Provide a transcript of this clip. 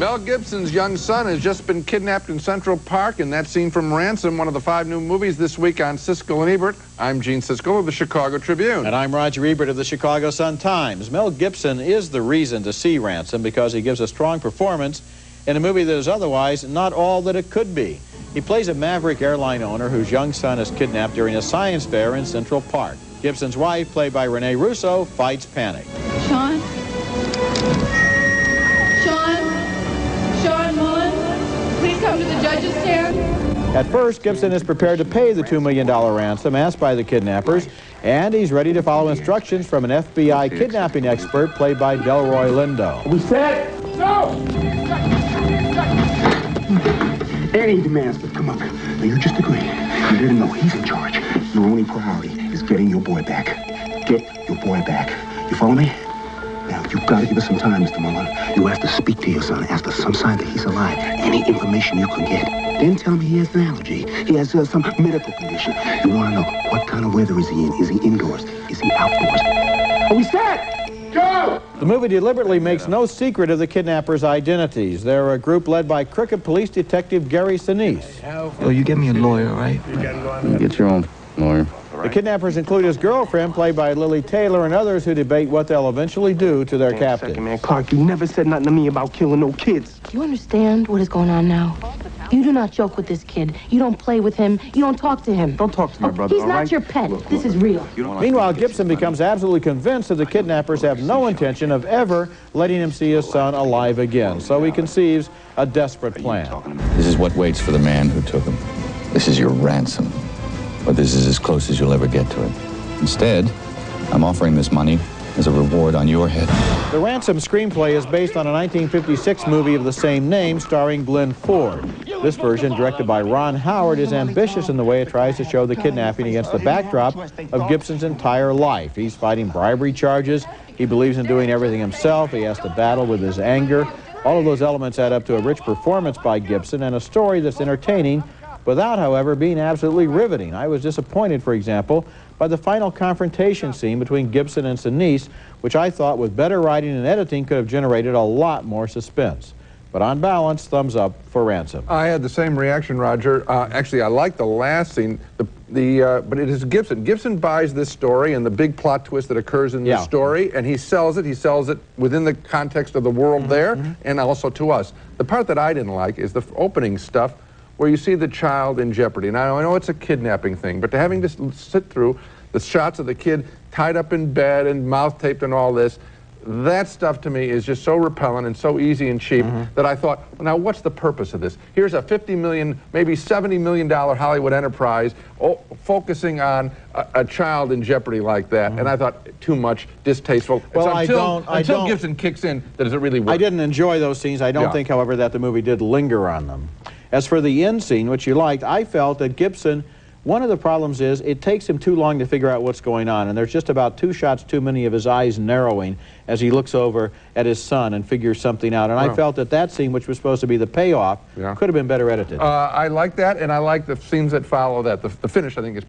Mel Gibson's young son has just been kidnapped in Central Park, and that scene from Ransom, one of the 5 new movies this week on Siskel and Ebert. I'm Gene Siskel of the Chicago Tribune. And I'm Roger Ebert of the Chicago Sun-Times. Mel Gibson is the reason to see Ransom because he gives a strong performance in a movie that is otherwise not all that it could be. He plays a maverick airline owner whose young son is kidnapped during a science fair in Central Park. Gibson's wife, played by Renee Russo, fights panic. Sean? Sean Mullen, please come to the judge's stand. At first, Gibson is prepared to pay the $2 million ransom asked by the kidnappers, and he's ready to follow instructions from an FBI kidnapping expert played by Delroy Lindo. We set, go! Any demands, but come on. Now you just agree. You didn't know he's in charge. Your only priority is getting your boy back. Get your boy back. You follow me? Now, you've got to give us some time, Mr. Mullen. You have to speak to your son, ask for some sign that he's alive. Any information you can get. Then tell him he has an allergy. He has some medical condition. You want to know what kind of weather is he in? Is he indoors? Is he outdoors? Are we set? Go! The movie deliberately makes no secret of the kidnappers' identities. They're a group led by crooked police detective Gary Sinise. Oh, you get me a lawyer, right? You get your own lawyer. The kidnappers include his girlfriend, played by Lily Taylor, and others who debate what they'll eventually do to their captive. Man, Clark, you never said nothing to me about killing no kids. Do you understand what is going on now? You do not joke with this kid. You don't play with him. You don't talk to him. Don't talk to my brother, He's not your pet. This is real. Meanwhile, Gibson becomes absolutely convinced that the kidnappers have no intention of ever letting him see his son alive again. So he conceives a desperate plan. This is what waits for the man who took him. This is your ransom. But this is as close as you'll ever get to it. Instead, I'm offering this money as a reward on your head. The Ransom screenplay is based on a 1956 movie of the same name starring Glenn Ford. This version, directed by Ron Howard, is ambitious in the way it tries to show the kidnapping against the backdrop of Gibson's entire life. He's fighting bribery charges. He believes in doing everything himself. He has to battle with his anger. All of those elements add up to a rich performance by Gibson and a story that's entertaining without, however, being absolutely riveting. I was disappointed, for example, by the final confrontation scene between Gibson and Sinise, which I thought with better writing and editing could have generated a lot more suspense. But on balance, thumbs up for Ransom. I had the same reaction, Roger. Actually, I like the last scene, but it is Gibson. Gibson buys this story and the big plot twist that occurs in this story, and he sells it. He sells it within the context of the world there, and also to us. The part that I didn't like is the opening stuff, where you see the child in jeopardy. Now, I know it's a kidnapping thing, but to having to sit through the shots of the kid tied up in bed and mouth taped and all this, that stuff to me is just so repellent and so easy and cheap that I thought, well, now what's the purpose of this? Here's a $50 million, maybe $70 million Hollywood enterprise focusing on a child in jeopardy like that, and I thought too much, distasteful. Well, until Gibson kicks in, does it really work? I didn't enjoy those scenes. I don't think, however, that the movie did linger on them. As for the end scene, which you liked, I felt that Gibson, one of the problems is it takes him too long to figure out what's going on, and there's just about 2 shots too many of his eyes narrowing as he looks over at his son and figures something out. And I felt that that scene, which was supposed to be the payoff, could have been better edited. I like that, and I like the scenes that follow that. The finish, I think, is